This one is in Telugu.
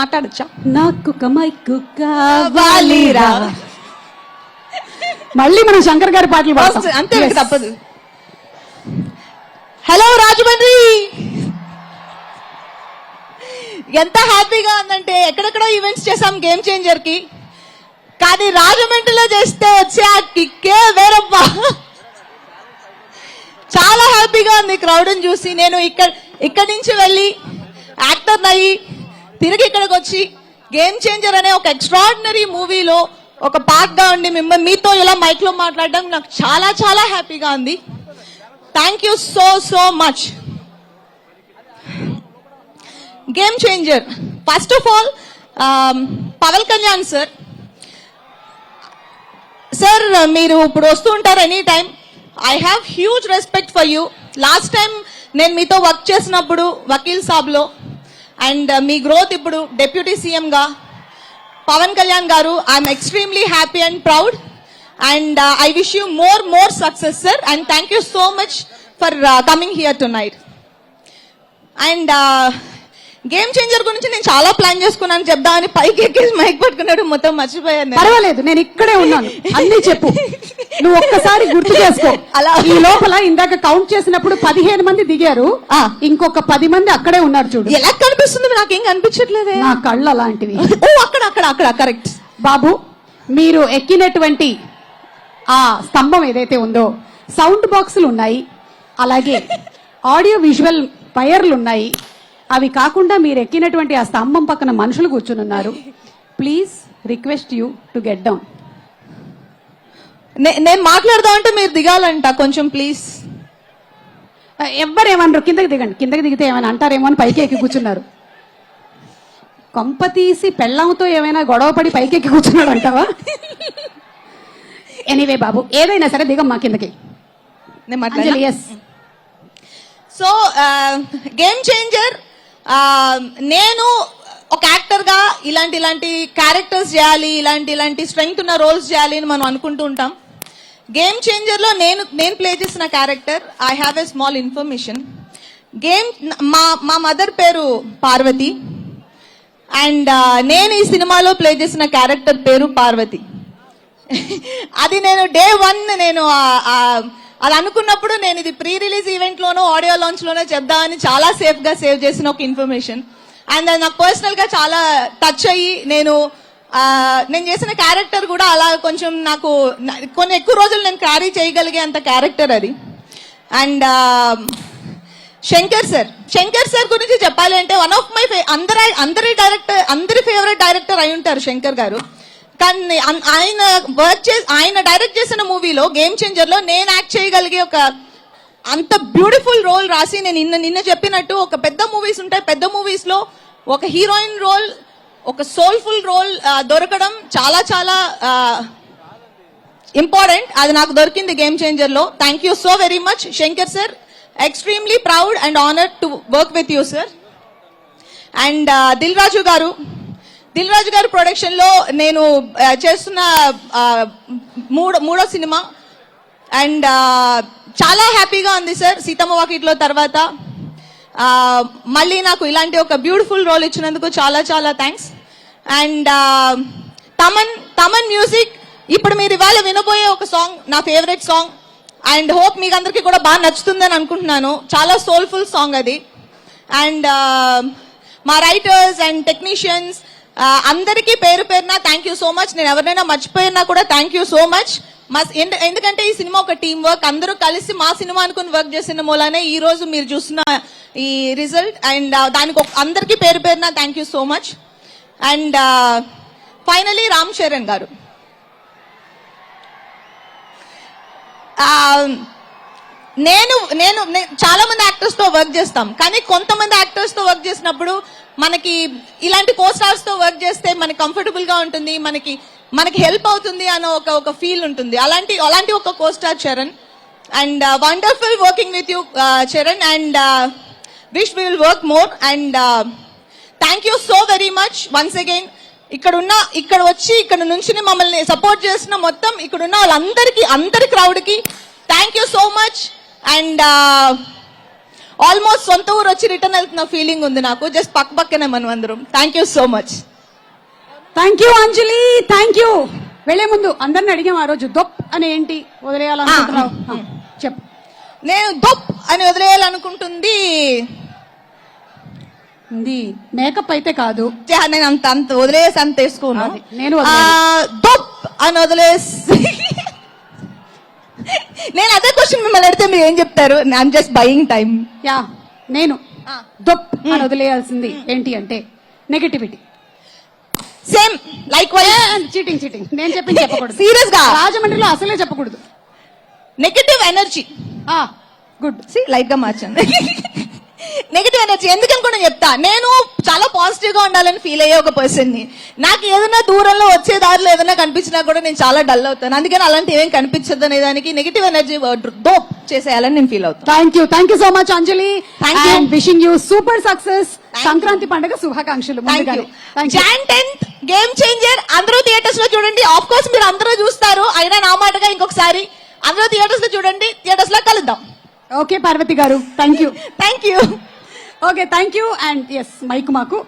మాట్లాడచ్చా? నాకు మైకు కావాలిరా. మళ్ళీ మనం శంకర్ గారి పాటలు పాడతాం. అంతే, తప్పదు. హలో రాజమండ్రి, ఎంత హ్యాపీగా ఉందంటే ఎక్కడెక్కడో ఈవెంట్స్ చేసాం గేమ్ చేంజర్ కి, కానీ రాజమండ్రిలో చేస్తే వచ్చే ఆ కిక్కే వేరబ్బా. చాలా హ్యాపీగా ఉంది క్రౌడ్ చూసి. నేను ఇక్కడి నుంచి వెళ్ళి యాక్టర్ అయ్యి తిరిగి ఇక్కడికి వచ్చి గేమ్ చేంజర్ అనే ఒక ఎక్స్ట్రాడినరీ మూవీలో ఒక పార్ట్ గా ఉండి మీతో ఇలా మైక్ లో మాట్లాడడం నాకు చాలా చాలా హ్యాపీగా ఉంది. Thank you so so much. Game changer, first of all Pavan Kalyan sir, sir మీరు ఇప్పుడు వస్తూ ఉంటారు any time. I have huge respect for you. Last time నేను మీతో వర్క్ చేసినప్పుడు వకీల్ సాబ్లో, అండ్ మీ గ్రోత్ ఇప్పుడు డెప్యూటీ సీఎం గా పవన్ కళ్యాణ్ గారు, I'm extremely happy and proud, and I wish you more success sir, and thank you so much for coming here to night. And game changer గురించి నేను చాలా ప్లాన్ చేసుకున్నాను చెప్దామని, పైకి ఎక్కేసి మైక్ పట్టుకున్నాడు, మొత్తం మర్చిపోయాను. పర్వాలేదు, నేను ఇక్కడే ఉన్నాను, అన్ని చెప్పు. నువ్వు ఒక్కసారి గుర్తు చేసుకో. అలా ఈ లోపల ఇందాక కౌంట్ చేసినప్పుడు 15 మంది దిగారు, ఇంకొక 10 మంది అక్కడే ఉన్నారు. చూడు ఎలా కనిపిస్తుంది, నాకేం కనిపించట్లేదే. నా కళ్ళు అలాంటివి. ఓ అక్కడ కరెక్ట్. బాబు, మీరు ఎక్కినటువంటి ఆ స్తంభం ఏదైతే ఉందో సౌండ్ బాక్సులు ఉన్నాయి, అలాగే ఆడియో విజువల్ వైర్లు ఉన్నాయి. అవి కాకుండా మీరు ఎక్కినటువంటి ఆ స్తంభం పక్కన మనుషులు కూర్చుని ఉన్నారు. Please request you to get down. నేను మాట్లాడదామంటే మీరు దిగాలంట కొంచెం, ప్లీజ్. ఎవ్వరేమన్నారు, కిందకి దిగండి. కిందకి దిగితే ఏమైనా అంటారేమో అని పైకి ఎక్కి కూర్చున్నారు. కొంప తీసి పెళ్ళంతో ఏమైనా గొడవ పడి పైకి ఎక్కి కూర్చున్నాడు అంటావా? ఎనీవే బాబు, ఏదైనా సరే దిగమ్మా కిందకి. సో గేమ్ చేంజర్, నేను ఒక యాక్టర్ గా ఇలాంటి క్యారెక్టర్స్ చేయాలి, ఇలాంటి స్ట్రెంగ్త్ ఉన్న రోల్స్ చేయాలి అని మనం అనుకుంటూ ఉంటాం. గేమ్ చేంజర్ లో నేను ప్లే చేసిన character, I have a small information. మా మదర్ పేరు పార్వతి, అండ్ నేను ఈ సినిమాలో ప్లే చేసిన క్యారెక్టర్ పేరు పార్వతి. అది నేను డే 1 నేను అది అనుకున్నప్పుడు నేను ఇది ప్రీ రిలీజ్ ఈవెంట్ లోనో ఆడియో లాంచ్ లోనో చెప్దామని చాలా సేఫ్ గా సేవ్ చేసిన ఒక ఇన్ఫర్మేషన్. అండ్ అది నాకు పర్సనల్ గా చాలా టచ్ అయ్యి నేను చేసిన క్యారెక్టర్ కూడా అలా కొంచెం నాకు కొన్ని ఎక్కువ రోజులు నేను క్యారీ చేయగలిగే అంత క్యారెక్టర్ అది. అండ్ శంకర్ సార్ గురించి చెప్పాలి అంటే వన్ ఆఫ్ మై అందరి ఫేవరెట్ డైరెక్టర్ అయి ఉంటారు శంకర్ గారు. కానీ ఆయన డైరెక్ట్ చేసిన మూవీలో గేమ్ చేంజర్ లో నేను యాక్ట్ చేయగలిగే ఒక అంత బ్యూటిఫుల్ రోల్ రాసి, నేను నిన్న చెప్పినట్టు ఒక పెద్ద మూవీస్ ఉంటాయి, పెద్ద మూవీస్ లో ఒక హీరోయిన్ రోల్, ఒక సోల్ఫుల్ రోల్ దొరకడం చాలా చాలా ఇంపార్టెంట్. అది నాకు దొరికింది గేమ్ చేంజర్ లో. Thank you so very much Shankar sir. Extremely proud and honoured to work with you sir. And Dil Raju గారు ప్రొడక్షన్ లో నేను చేస్తున్న మూడో సినిమా, అండ్ చాలా హ్యాపీగా ఉంది సార్. సీతమ్మ వాకిట్లో తర్వాత మళ్ళీ నాకు ఇలాంటి ఒక బ్యూటిఫుల్ రోల్ ఇచ్చినందుకు చాలా చాలా థ్యాంక్స్. అండ్ తమన్ మ్యూజిక్, ఇప్పుడు మీరు ఇవాళ వినబోయే ఒక సాంగ్ నా ఫేవరెట్ సాంగ్, అండ్ హోప్ మీకు అందరికీ కూడా బాగా నచ్చుతుందని అనుకుంటున్నాను. చాలా సోల్ఫుల్ సాంగ్ అది. అండ్ మా రైటర్స్ అండ్ టెక్నీషియన్స్ అందరికీ పేరు పేరున థ్యాంక్ యూ సో మచ్. నేను ఎవరినైనా మర్చిపోయినా కూడా థ్యాంక్ యూ సో మచ్. ఎందుకంటే ఈ సినిమా ఒక టీమ్ వర్క్, అందరూ కలిసి మా సినిమా అనుకుని వర్క్ చేసిన మూలానే ఈ రోజు మీరు చూస్తున్న ఈ రిజల్ట్. అండ్ దానికి అందరికీ పేరు పేరున thank you so much. And finally Ram Charan గారు, నేను చాలా మంది యాక్టర్స్ తో వర్క్ చేస్తాం, కానీ కొంతమంది యాక్టర్స్ తో వర్క్ చేసినప్పుడు మనకి ఇలాంటి కో స్టార్స్ తో వర్క్ చేస్తే మనకి కంఫర్టబుల్ గా ఉంటుంది, మనకి హెల్ప్ అవుతుంది అన్న ఒక ఫీల్ ఉంటుంది. అలాంటి ఒక co star Charan. And wonderful working with you Charan, and wish we will work more. And thank you so very much once again. ఇక్కడ వచ్చి ఇక్కడ నుంచి మమ్మల్ని సపోర్ట్ చేసిన మొత్తం ఇక్కడున్న వాళ్ళందరికీ, అందరి క్రౌడ్ కి thank you so much. And almost సొంత ఊరు వచ్చి రిటర్న్ వెళ్తున్న ఫీలింగ్ ఉంది నాకు. జస్ట్ పక్కనే మనం అందరం. Thank you so much. Thank you Anjali, thank you. వెళ్లే ముందు అందరిని అడిగాం ఆ రోజు దొప్ అని ఏంటి వదిలేయాలనుకుంటున్నావు చెప్పు. నేను దొప్ అని వదిలేయాలనుకుంటుంది మేకప్ అయితే కాదు. నేను అంత వదిలేసి అంత వేసుకోను. అది, నేను దొప్ అని వదిలేసి నేను అదే క్వశ్చన్ మిమ్మల్ని అడిగితే మీరు ఏం చెప్తారు? I'm just buying time. Yeah, నేను దొప్ అని వదిలేయాల్సింది ఏంటి అంటే నెగటివిటీ. సేమ్ లైక్ చీటింగ్ నేను చెప్పింది చెప్పకూడదు. సీరియస్ గా రాజమండ్రిలో అసలే చెప్పకూడదు. Negative energy. గుడ్. లైట్ గా మార్చండి. నెగటివ్ ఎనర్జీ ఎందుకని కూడా చెప్తా. నేను చాలా పాజిటివ్ గా ఉండాలని ఫీల్ అయ్యే ఒక పర్సన్ ని. నాకు ఏదైనా దూరంలో వచ్చే దారిలో ఏదైనా కనిపించినా కూడా నేను చాలా డల్ అవుతాను. అందుకని అలాంటి ఏం కనిపించదు అనే దానికి నెగటివ్ ఎనర్జీ దోప్ చేసేయాలని నేను ఫీల్ అవుతాను. Thank you so much Anjali. Thank you. Wishing you super success. Sankranti పండుగ శుభాకాంక్షలు. జాన్ 10th గేమ్ చేంజర్ అందరూ థియేటర్స్ లో చూడండి. ఆఫ్ కోర్స్ మీరు అందరూ చూస్తారు, అయినా నా మాటగా ఇంకొకసారి అందరూ థియేటర్స్ లో చూడండి. థియేటర్స్ లో కలుద్దాం. ఓకే పార్వతి గారు, thank you. Thank you. Okay, thank you. And yes mic మాకు